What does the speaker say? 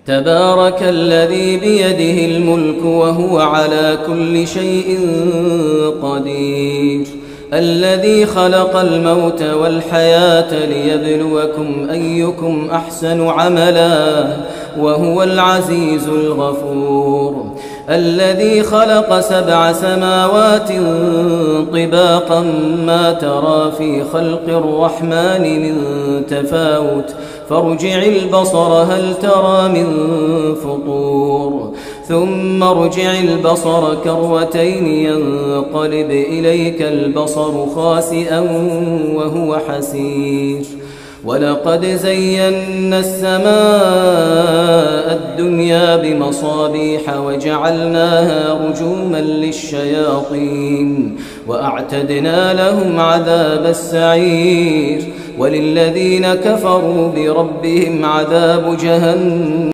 تبارك الذي بيده الملك وهو على كل شيء قدير الذي خلق الموت والحياة ليبلوكم أيكم أحسن عملا وهو العزيز الغفور الذي خلق 7 سماوات طباقا ما ترى في خلق الرحمن من تفاوت فارجع البصر هل ترى من فطور ثم ارجع البصر كرتين ينقلب إليك البصر خاسئا وهو حسير ولقد زينا السماء الدنيا بمصابيح وجعلناها رجوما للشياطين وأعتدنا لهم عذاب السعير وللذين كفروا بربهم عذاب جهنم